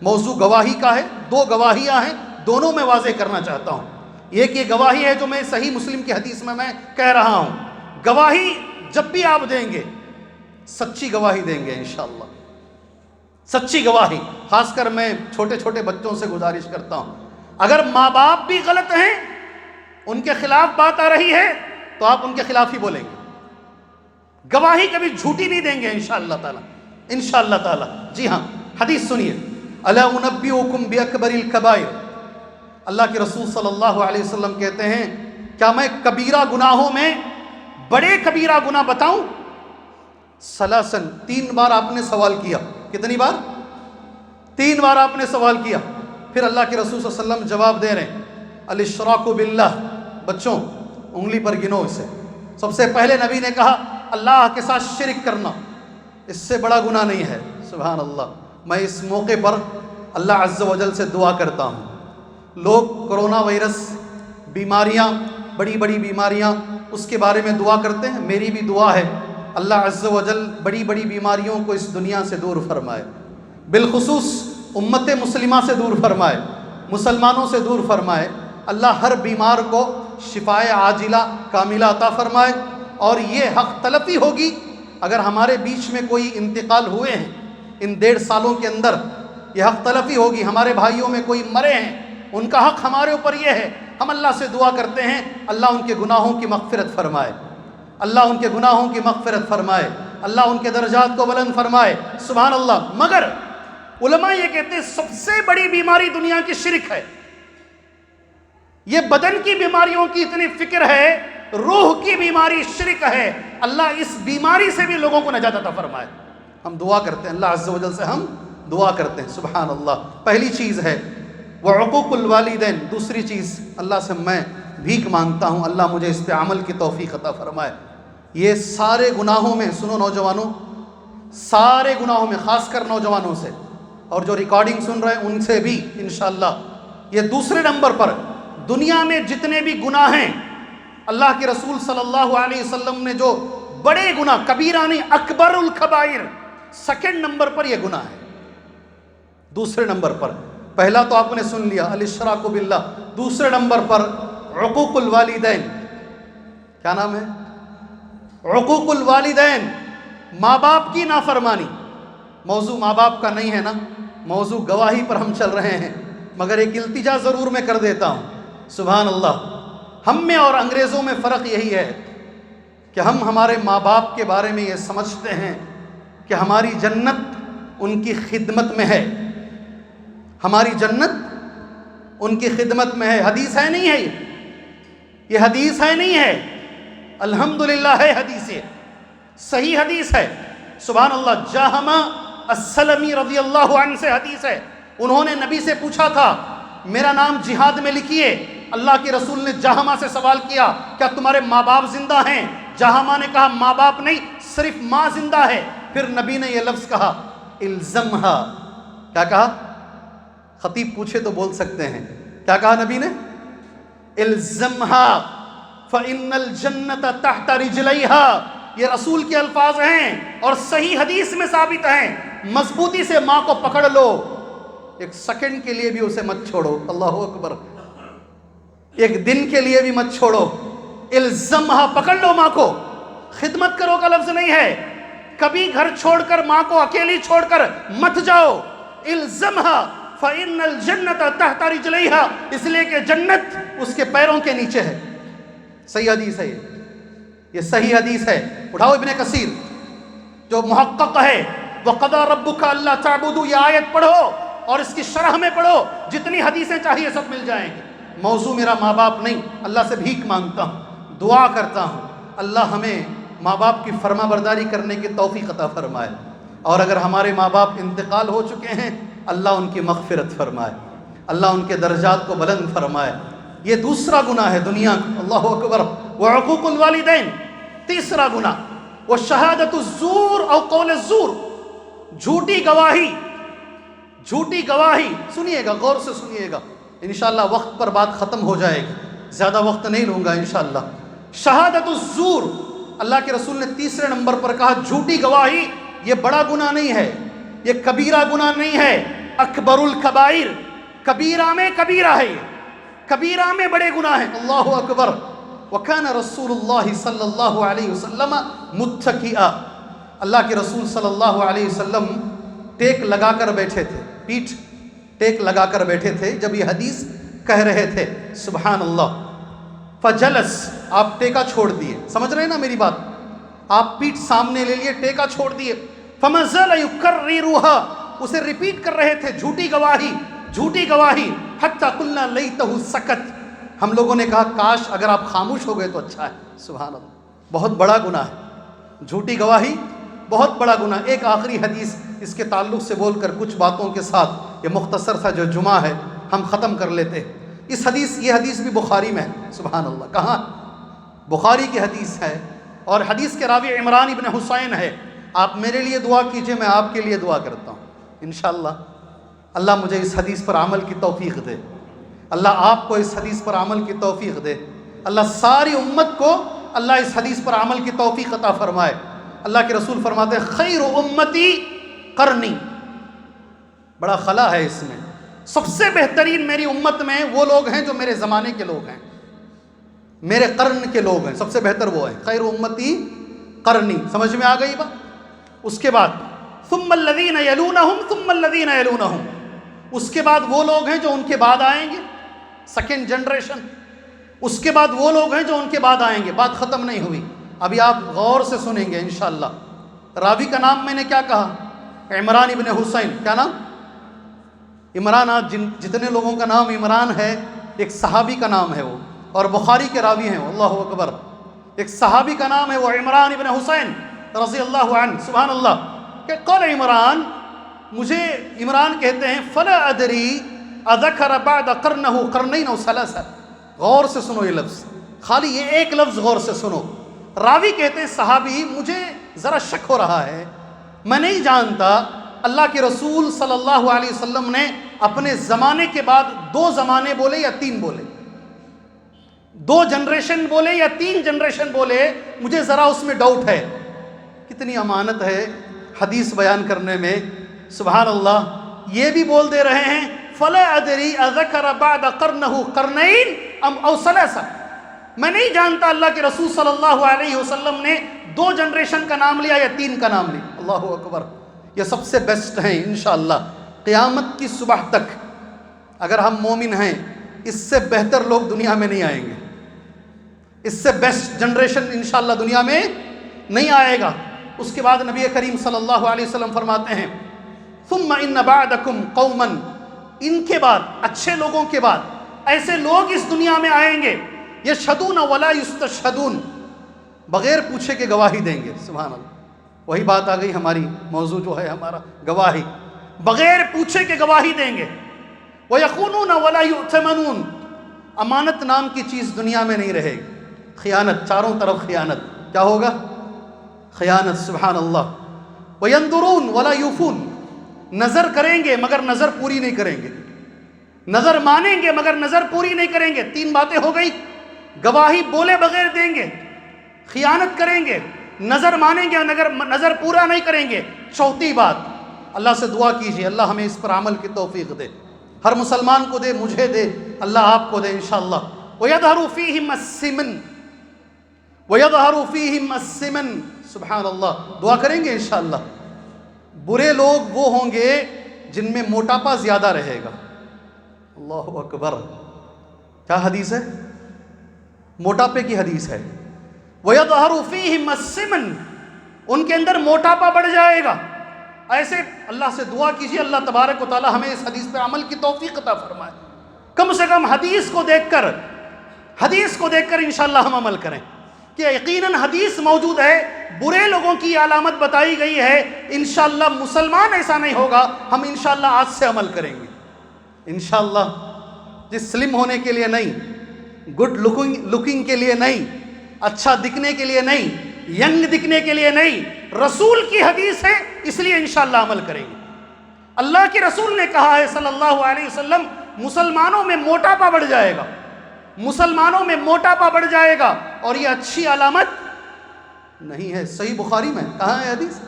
موضوع گواہی کا ہے. دو گواہیاں ہیں، دونوں میں واضح کرنا چاہتا ہوں. ایک یہ گواہی ہے جو میں صحیح مسلم کی حدیث میں کہہ رہا ہوں. گواہی جب بھی آپ دیں گے، سچی گواہی دیں گے انشاءاللہ. سچی گواہی. خاص کر میں چھوٹے چھوٹے بچوں سے گزارش کرتا ہوں، اگر ماں باپ بھی غلط ہیں، ان کے خلاف بات آ رہی ہے تو آپ ان کے خلاف ہی بولیں گے. گواہی کبھی جھوٹی نہیں دیں گے انشاءاللہ تعالی، انشاءاللہ تعالی. جی ہاں، حدیث سنیے. الا انبئکم باکبر الکبائر. اللہ کے رسول صلی اللہ علیہ وسلم کہتے ہیں کیا میں کبیرہ گناہوں میں بڑے کبیرہ گناہ بتاؤں؟ سلاسن، 3 بار آپ نے سوال کیا. کتنی بار؟ 3 بار آپ نے سوال کیا، پھر اللہ کے رسول صلی اللہ علیہ وسلم جواب دے رہے ہیں الاشراک باللہ. بچوں انگلی پر گنو اسے. سب سے پہلے نبی نے کہا اللہ کے ساتھ شرک کرنا، اس سے بڑا گناہ نہیں ہے. سبحان اللہ. میں اس موقع پر اللہ عز و جل سے دعا کرتا ہوں. لوگ کرونا وائرس، بیماریاں، بڑی بڑی بیماریاں، اس کے بارے میں دعا کرتے ہیں. میری بھی دعا ہے اللہ عز و جل بڑی بڑی بیماریوں کو اس دنیا سے دور فرمائے، بالخصوص امت مسلمہ سے دور فرمائے، مسلمانوں سے دور فرمائے. اللہ ہر بیمار کو شفائے عاجلہ کاملہ عطا فرمائے. اور یہ حق تلفی ہوگی اگر ہمارے بیچ میں کوئی انتقال ہوئے ہیں ان 1.5 سالوں کے اندر، یہ حق تلفی ہوگی. ہمارے بھائیوں میں کوئی مرے ہیں، ان کا حق ہمارے اوپر یہ ہے. ہم اللہ سے دعا کرتے ہیں اللہ ان کے گناہوں کی مغفرت فرمائے، اللہ ان کے گناہوں کی مغفرت فرمائے، اللہ ان کے درجات کو بلند فرمائے. سبحان اللہ. مگر علماء یہ کہتے ہیں سب سے بڑی بیماری دنیا کی شرک ہے. یہ بدن کی بیماریوں کی اتنی فکر ہے، روح کی بیماری شرک ہے. اللہ اس بیماری سے بھی لوگوں کو نجات عطا فرمائے. ہم دعا کرتے ہیں اللہ عز و جل سے، ہم دعا کرتے ہیں. سبحان اللہ. پہلی چیز ہے وعقوق الوالدین. دوسری چیز اللہ سے میں بھیک مانگتا ہوں اللہ مجھے اس پہ عمل کی توفیق عطا فرمائے. یہ سارے گناہوں میں، سنو نوجوانوں، سارے گناہوں میں، خاص کر نوجوانوں سے اور جو ریکارڈنگ سن رہے ہیں ان سے بھی انشاءاللہ، یہ دوسرے نمبر پر دنیا میں جتنے بھی گناہ ہیں، اللہ کے رسول صلی اللہ علیہ وسلم نے جو بڑے گناہ، کبیرہ نہیں، اکبر الکبائر، سیکنڈ نمبر پر یہ گناہ ہے. دوسرے نمبر پر، پہلا تو آپ نے سن لیا الاشراک باللہ، دوسرے نمبر پر عقوق الوالدین. کیا نام ہے؟ عقوق الوالدین، ماں باپ کی نافرمانی. موضوع ماں باپ کا نہیں ہے نا، موضوع گواہی پر ہم چل رہے ہیں، مگر ایک التجا ضرور میں کر دیتا ہوں. سبحان اللہ. ہم میں اور انگریزوں میں فرق یہی ہے کہ ہم ہمارے ماں باپ کے بارے میں یہ سمجھتے ہیں کہ ہماری جنت ان کی خدمت میں ہے، ہماری جنت ان کی خدمت میں ہے. حدیث ہے نہیں ہے یہ حدیث ہے نہیں ہے، الحمدللہ ہے حدیث، صحیح حدیث ہے. سبحان اللہ. جاہمہ السلمی رضی اللہ عنہ سے حدیث ہے، انہوں نے نبی سے پوچھا تھا میرا نام جہاد میں لکھیے. اللہ کے رسول نے جاہمہ سے سوال کیا کیا تمہارے ماں باپ زندہ ہیں؟ جاہمہ نے کہا ماں باپ نہیں، صرف ماں زندہ ہے. پھر نبی نے یہ لفظ کہا الزمہا. کیا کہا؟ خطیب پوچھے تو بول سکتے ہیں. کیا کہا نبی نے؟ الزمہا فإن الجنت تحت رجلیہا. یہ رسول کے الفاظ ہیں اور صحیح حدیث میں ثابت ہیں. مضبوطی سے ماں کو پکڑ لو، ایک سیکنڈ کے لیے بھی اسے مت چھوڑو. اللہ اکبر. ایک دن کے لیے بھی مت چھوڑو. الزمہا، پکڑ لو ماں کو. خدمت کرو کا لفظ نہیں ہے، کبھی گھر چھوڑ کر ماں کو اکیلی چھوڑ کر مت جاؤ. الزمہا فإن الجنت تحت رجلیہا، اس لیے کہ جنت اس کے پیروں کے نیچے ہے. صحیح حدیث ہے یہ صحیح حدیث ہے. اٹھاؤ ابن کثیر جو محقق ہے، وَقَضَىٰ رَبُّكَ أَلَّا تَعْبُدُوا، یہ آیت پڑھو اور اس کی شرح میں پڑھو، جتنی حدیثیں چاہیے سب مل جائیں گے. موضوع میرا ماں باپ نہیں. اللہ سے بھیک مانگتا ہوں، دعا کرتا ہوں اللہ ہمیں ماں باپ کی فرما برداری کرنے کی توفیق عطا فرمائے. اور اگر ہمارے ماں باپ انتقال ہو چکے ہیں اللہ ان کی مغفرت فرمائے، اللہ ان کے درجات کو بلند فرمائے. یہ دوسرا گناہ ہے دنیا کا. اللہ اکبر. وعقوق الوالدین. تیسرا گناہ وشہادت الزور او قول الزور، جھوٹی گواہی. جھوٹی گواہی. سنیے گا، غور سے سنیے گا، انشاءاللہ وقت پر بات ختم ہو جائے گی، زیادہ وقت نہیں لوں گا انشاءاللہ. شہادت الزور، اللہ کے رسول نے تیسرے نمبر پر کہا جھوٹی گواہی. یہ بڑا گناہ نہیں ہے، یہ کبیرہ گناہ نہیں ہے، اکبر الکبائر. کبیرہ میں کبیرہ ہے، یہ کبیرہ میں بڑے گناہ ہیں. اللہ اکبر. وکان رسول اللہ صلی اللہ علیہ وسلم متکئا، اللہ کے رسول صلی اللہ علیہ وسلم ٹیک لگا کر بیٹھے تھے، پیٹھ ٹیک لگا کر بیٹھے تھے جب یہ حدیث کہہ رہے تھے. سبحان اللہ. فجلس، آپ ٹیکا چھوڑ دیے. سمجھ رہے ہیں نا میری بات؟ آپ پیٹھ سامنے لے لیے، ٹیکا چھوڑ دیے. فما زال یکررها، اسے ریپیٹ کر رہے تھے، جھوٹی گواہی، جھوٹی گواہی. حتی قلنا لیتہ سکت، ہم لوگوں نے کہا کاش اگر آپ خاموش ہو گئے تو اچھا ہے. سبحان اللہ. بہت بڑا گناہ ہے جھوٹی گواہی، بہت بڑا گناہ. ایک آخری حدیث اس کے تعلق سے بول کر کچھ باتوں کے ساتھ، یہ مختصر تھا جو جمعہ ہے ہم ختم کر لیتے ہیں. یہ حدیث بھی بخاری میں ہے. سبحان اللہ. کہاں؟ بخاری کی حدیث ہے، اور حدیث کے راوی عمران ابن حسین ہے. آپ میرے لیے دعا کیجئے، میں آپ کے لیے دعا کرتا ہوں. انشاءاللہ اللہ مجھے اس حدیث پر عمل کی توفیق دے، اللہ آپ کو اس حدیث پر عمل کی توفیق دے، اللہ ساری امت کو اللہ اس حدیث پر عمل کی توفیق عطا فرمائے. اللہ کے رسول فرماتے ہیں خیر امتی قرنی، بڑا خلا ہے اس میں. سب سے بہترین میری امت میں وہ لوگ ہیں جو میرے زمانے کے لوگ ہیں، میرے قرن کے لوگ ہیں، سب سے بہتر وہ ہیں. خیر امتی قرنی، سمجھ میں آ گئی بات؟ اس کے بعد ثم الذین یلونہم ثم الذین یلونہم، اس کے بعد وہ لوگ ہیں جو ان کے بعد آئیں گے، سیکنڈ جنریشن. اس کے بعد وہ لوگ ہیں جو ان کے بعد آئیں گے. بات ختم نہیں ہوئی، ابھی آپ غور سے سنیں گے انشاءاللہ. راوی کا نام میں نے کیا کہا؟ عمران ابن حسین. کیا نام؟ عمران. آج جتنے لوگوں کا نام عمران ہے، ایک صحابی کا نام ہے وہ، اور بخاری کے راوی ہیں. اللہ اکبر. ایک صحابی کا نام ہے وہ عمران ابن حسین رضی اللہ عنہ. سبحان اللہ. کہ قال عمران، مجھے عمران کہتے ہیں فلا ادری اذکر بعد قرنہ قرنین او ثلاثہ. غور سے سنو یہ لفظ، خالی یہ ایک لفظ غور سے سنو. راوی کہتے ہیں صحابی، مجھے ذرا شک ہو رہا ہے، میں نہیں جانتا اللہ کے رسول صلی اللہ علیہ وسلم نے اپنے زمانے کے بعد 2 زمانے بولے یا 3 بولے، 2 جنریشن بولے یا 3 جنریشن بولے. مجھے ذرا اس میں ڈاؤٹ ہے. کتنی امانت ہے حدیث بیان کرنے میں. سبحان اللہ. یہ بھی بول دے رہے ہیں فلا ادری اذکر بعد قرنہ قرنین ام او ثلاثہ. میں نہیں جانتا اللہ کے رسول صلی اللہ علیہ وسلم نے 2 جنریشن کا نام لیا یا 3 کا نام لیا. اللہ اکبر. یہ سب سے بیسٹ ہیں انشاءاللہ. قیامت کی صبح تک اگر ہم مومن ہیں، اس سے بہتر لوگ دنیا میں نہیں آئیں گے، اس سے بیسٹ جنریشن انشاءاللہ دنیا میں نہیں آئے گا. اس کے بعد نبی کریم صلی اللہ علیہ وسلم فرماتے ہیں ثم ان بعدکم قوما، ان کے بعد، اچھے لوگوں کے بعد ایسے لوگ اس دنیا میں آئیں گے یشہدون ولا یستشہدون، بغیر پوچھے کہ گواہی دیں گے. سبحان اللہ. وہی بات آ گئی ہماری موضوع جو ہے ہمارا، گواہی. بغیر پوچھے کہ گواہی دیں گے. وَيَخُونُونَ وَلَا يُؤْتَمَنُونَ، امانت نام کی چیز دنیا میں نہیں رہے گی. خیانت، چاروں طرف خیانت. کیا ہوگا؟ خیانت. سبحان اللہ. وَيَنْظُرُونَ وَلَا يُوفُونَ، نظر کریں گے مگر نظر پوری نہیں کریں گے، نظر مانیں گے مگر نظر پوری نہیں کریں گے. 3 باتیں ہو گئی. گواہی بولے بغیر دیں گے، خیانت کریں گے، نظر مانیں گے مگر نظر پورا نہیں کریں گے. 4تھی بات، اللہ سے دعا کیجیے اللہ ہمیں اس پر عمل کی توفیق دے، ہر مسلمان کو دے، مجھے دے، اللہ آپ کو دے انشاءاللہ. وَيَظْهَرُ فِيهِمْ السِّمْنُ وَيَظْهَرُ فِيهِمْ السِّمْنُ. سبحان اللہ. دعا کریں گے انشاءاللہ. برے لوگ وہ ہوں گے جن میں موٹاپا زیادہ رہے گا. اللہ اکبر. کیا حدیث ہے؟ موٹاپے کی حدیث ہے. وَيَظْهَرُ فِيهِمْ السِّمْنُ، ان کے اندر موٹاپا بڑھ جائے گا. ایسے اللہ سے دعا کیجیے اللہ تبارک و تعالی ہمیں اس حدیث پہ عمل کی توفیق عطا فرمائے. کم سے کم حدیث کو دیکھ کر انشاءاللہ ہم عمل کریں کہ یقیناً حدیث موجود ہے، برے لوگوں کی علامت بتائی گئی ہے. انشاءاللہ مسلمان ایسا نہیں ہوگا. ہم انشاءاللہ آج سے عمل کریں گے انشاءاللہ. جس سلم ہونے کے لیے نہیں، گڈ لکنگ کے لیے نہیں، اچھا دکھنے کے لیے نہیں، ینگ دکھنے کے لیے نہیں، رسول کی حدیث ہے اس لیے انشاءاللہ عمل کریں گے. اللہ کے رسول نے کہا ہے صلی اللہ علیہ وسلم مسلمانوں میں موٹاپا بڑھ جائے گا، مسلمانوں میں موٹاپا بڑھ جائے گا، اور یہ اچھی علامت نہیں ہے. صحیح بخاری میں. کہاں ہے حدیث؟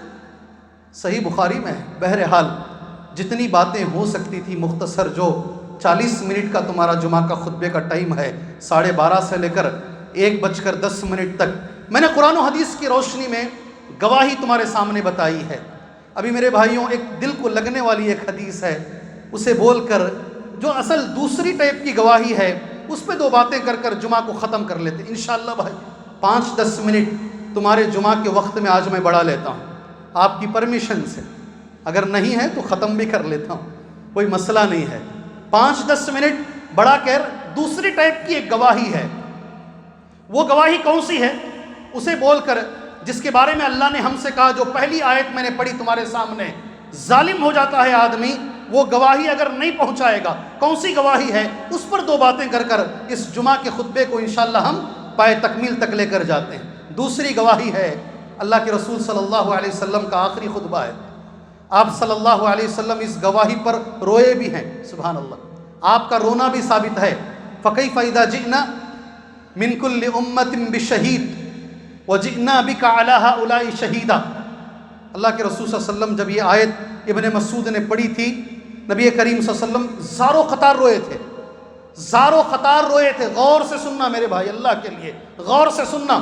صحیح بخاری میں ہے. بہرحال جتنی باتیں ہو سکتی تھی مختصر، جو 40 منٹ کا تمہارا جمعہ کا خطبے کا ٹائم ہے، 12:30 سے لے کر 1:10 تک، میں نے قرآن و حدیث کی روشنی میں گواہی تمہارے سامنے بتائی ہے. ابھی میرے بھائیوں ایک دل کو لگنے والی ایک حدیث ہے، اسے بول کر جو اصل دوسری ٹائپ کی گواہی ہے اس پہ 2 باتیں کر جمعہ کو ختم کر لیتے انشاءاللہ. بھائی 5-10 منٹ تمہارے جمعہ کے وقت میں آج میں بڑھا لیتا ہوں آپ کی پرمیشن سے، اگر نہیں ہے تو ختم بھی کر لیتا ہوں، کوئی مسئلہ نہیں ہے. 5-10 منٹ بڑھا کر دوسری ٹائپ کی ایک گواہی ہے. وہ گواہی کون سی ہے اسے بول کر جس کے بارے میں اللہ نے ہم سے کہا، جو پہلی آیت میں نے پڑھی تمہارے سامنے، ظالم ہو جاتا ہے آدمی وہ گواہی اگر نہیں پہنچائے گا۔ کون سی گواہی ہے؟ اس پر دو باتیں کر کر اس جمعہ کے خطبے کو انشاءاللہ ہم پائے تکمیل تک لے کر جاتے ہیں۔ دوسری گواہی ہے اللہ کے رسول صلی اللہ علیہ وسلم کا آخری خطبہ ہے۔ آپ صلی اللہ علیہ وسلم اس گواہی پر روئے بھی ہیں، سبحان اللہ، آپ کا رونا بھی ثابت ہے۔ فَكَيْفَ إِذَا جِئْنَا مِن كُلِّ أُمَّةٍ بِشَهِيدٍ وَجِئْنَا بِكَ عَلَىٰ هَؤُلَاءِ شَهِيدًا۔ اللہ کے رسول صلی اللہ علیہ وسلم جب یہ آیت ابن مسعود نے پڑھی تھی، نبی کریم صلی اللہ علیہ وسلم زار و قطار روئے تھے، زار و قطار روئے تھے۔ غور سے سننا میرے بھائی، اللہ کے لیے غور سے سننا،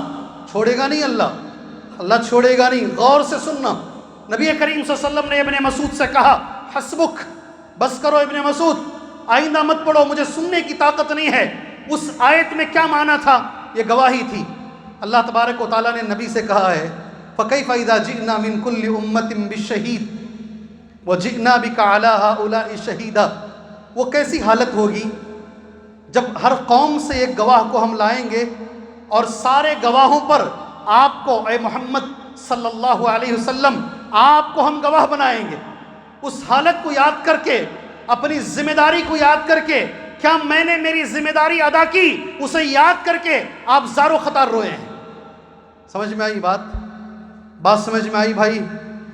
چھوڑے گا نہیں اللہ چھوڑے گا نہیں، غور سے سننا۔ نبی کریم صلی اللہ علیہ وسلم نے ابن مسعود سے کہا، حسبک، بس کرو ابن مسعود، آئندہ مت پڑھو، مجھے سننے کی طاقت نہیں ہے۔ اس آیت میں کیا معنی تھا؟ یہ گواہی تھی۔ اللہ تبارک و تعالیٰ نے نبی سے کہا ہے، فَكَيْفَ إِذَا جِئْنَا مِن كُلِّ أُمَّةٍ بِالشَّهِيدِ وَجِئْنَا بِكَ عَلَىٰ هَؤُلَاءِ شَهِيدًا۔ وہ کیسی حالت ہوگی جب ہر قوم سے ایک گواہ کو ہم لائیں گے اور سارے گواہوں پر آپ کو، اے محمد صلی اللہ علیہ وسلم، آپ کو ہم گواہ بنائیں گے۔ اس حالت کو یاد کر کے، اپنی ذمہ داری کو یاد کر کے، کیا میں نے میری ذمہ داری ادا کی، اسے یاد کر کے آپ زار و خطار روئے ہیں۔ سمجھ میں آئی بات سمجھ میں آئی بھائی؟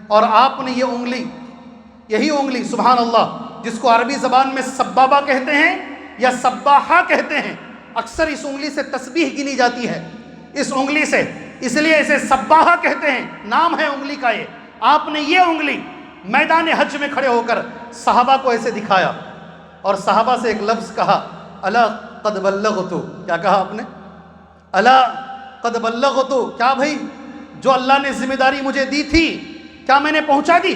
اور آپ نے یہ انگلی، یہی انگلی سبحان اللہ، جس کو عربی زبان میں سبابہ کہتے ہیں یا سباحہ کہتے ہیں، اکثر اس انگلی سے تسبیح گنی جاتی ہے، اس انگلی سے، اس لیے اسے سباحہ کہتے ہیں، نام ہے انگلی کا یہ۔ آپ نے یہ انگلی میدان حج میں کھڑے ہو کر صحابہ کو ایسے دکھایا اور صحابہ سے ایک لفظ کہا، الا قد بلغت۔ کیا کہا آپ نے؟ الا قد بلغت۔ کیا بھائی، جو اللہ نے ذمہ داری مجھے دی تھی کیا میں نے پہنچا دی؟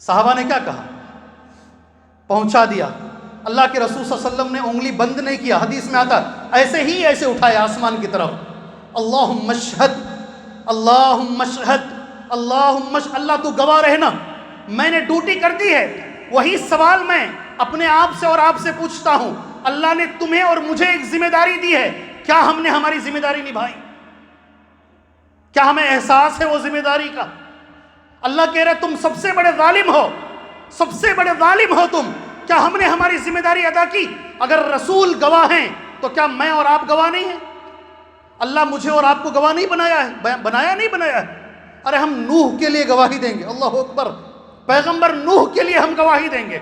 صحابہ نے کیا کہا؟ پہنچا دیا۔ اللہ کے رسول صلی اللہ علیہ وسلم نے انگلی بند نہیں کیا، حدیث میں آتا ایسے اٹھایا آسمان کی طرف، اللہم اشہد، اللہم اشہد، اللہ تو گواہ رہنا، میں نے ڈیوٹی کر دی ہے۔ وہی سوال میں اپنے آپ سے اور آپ سے پوچھتا ہوں، اللہ نے تمہیں اور مجھے ایک ذمہ داری دی ہے، کیا ہم نے ہماری ذمہ داری نبھائی؟ کیا ہمیں احساس ہے وہ ذمہ داری کا؟ اللہ کہہ رہے تم سب سے بڑے ظالم ہو، سب سے بڑے ظالم ہو تم، کیا ہم نے ہماری ذمہ داری ادا کی؟ اگر رسول گواہ ہیں تو کیا میں اور آپ گواہ نہیں ہیں؟ اللہ مجھے اور آپ کو گواہ نہیں بنایا ہے؟ بنایا ہے۔ ارے ہم نوح کے لیے گواہی دیں گے، اللہ اکبر، پیغمبر نوح کے لیے ہم گواہی دیں گے،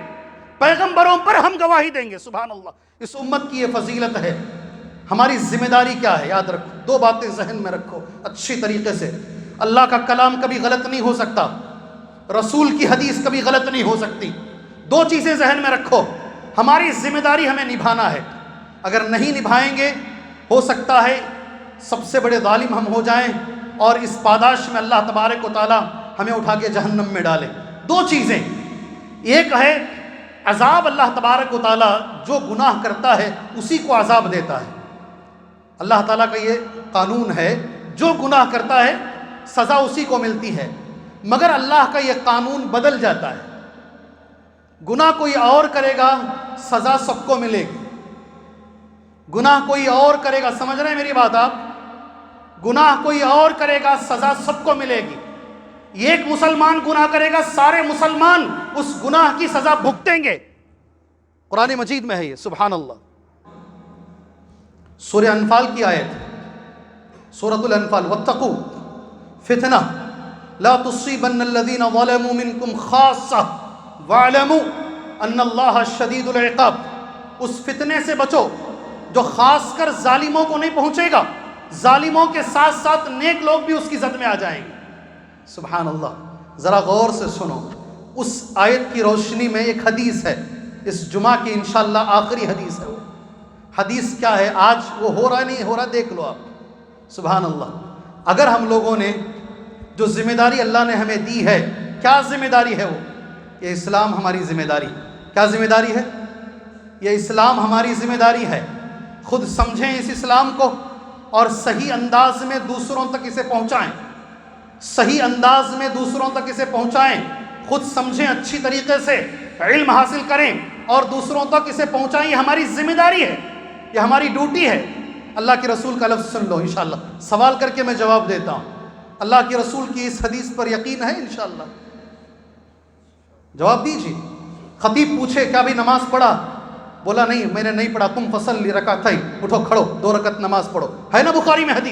پیغمبروں پر ہم گواہی دیں گے، سبحان اللہ۔ اس امت کی یہ فضیلت ہے۔ ہماری ذمہ داری کیا ہے؟ یاد رکھو، دو باتیں ذہن میں رکھو اچھی طریقے سے۔ اللہ کا کلام کبھی غلط نہیں ہو سکتا، رسول کی حدیث کبھی غلط نہیں ہو سکتی۔ دو چیزیں ذہن میں رکھو، ہماری ذمہ داری ہمیں نبھانا ہے، اگر نہیں نبھائیں گے ہو سکتا ہے سب سے بڑے ظالم ہم ہو جائیں اور اس پاداش میں اللہ تبارک و تعالی ہمیں اٹھا کے جہنم میں ڈالے۔ دو چیزیں، ایک ہے عذاب، اللہ تبارک و تعالی جو گناہ کرتا ہے اسی کو عذاب دیتا ہے، اللہ تعالیٰ کا یہ قانون ہے، جو گناہ کرتا ہے سزا اسی کو ملتی ہے، مگر اللہ کا یہ قانون بدل جاتا ہے، گناہ کوئی اور کرے گا سزا سب کو ملے گی، گناہ کوئی اور کرے گا، سمجھ رہے ہیں میری بات آپ؟ گناہ کوئی اور کرے گا سزا سب کو ملے گی۔ ایک مسلمان گناہ کرے گا، سارے مسلمان اس گناہ کی سزا بھگتیں گے، قرآن مجید میں ہے یہ، سبحان اللہ۔ سورہ انفال کی آیت، سورۃ الانفال، واتقوا فتنہ لا تصیبن الذین ظلموا منکم خاصہ واعلموا ان اللہ شدید العقاب۔ اس فتنے سے بچو جو خاص کر ظالموں کو نہیں پہنچے گا، ظالموں کے ساتھ ساتھ نیک لوگ بھی اس کی زد میں آ جائیں گے، سبحان اللہ۔ ذرا غور سے سنو، اس آیت کی روشنی میں ایک حدیث ہے، اس جمعہ کی انشاءاللہ آخری حدیث ہے۔ وہ حدیث کیا ہے؟ آج وہ ہو رہا نہیں ہو رہا دیکھ لو آپ، سبحان اللہ۔ اگر ہم لوگوں نے جو ذمہ داری اللہ نے ہمیں دی ہے، کیا ذمہ داری ہے وہ؟ یہ اسلام ہماری ذمہ داری، کیا ذمہ داری ہے؟ یہ اسلام ہماری ذمہ داری ہے۔ خود سمجھیں اس اسلام کو اور صحیح انداز میں دوسروں تک اسے پہنچائیں، صحیح انداز میں دوسروں تک اسے پہنچائیں، خود سمجھیں اچھی طریقے سے، علم حاصل کریں اور دوسروں تک اسے پہنچائیں۔ یہ ہماری ذمہ داری ہے، یہ ہماری ڈیوٹی ہے۔ اللہ کے رسول کا لفظ سن لو انشاءاللہ، سوال کر کے میں جواب دیتا ہوں، اللہ کے رسول کی اس حدیث پر یقین ہے انشاءاللہ؟ جواب دیجیے۔ خطیب پوچھے کیا بھی نماز پڑھا؟ بولا نہیں میں نے نہیں پڑھا، تم فصلی رکعتین، اٹھو کھڑو 2 رکعت نماز پڑھو، ہے نا بخاری میں حدیث؟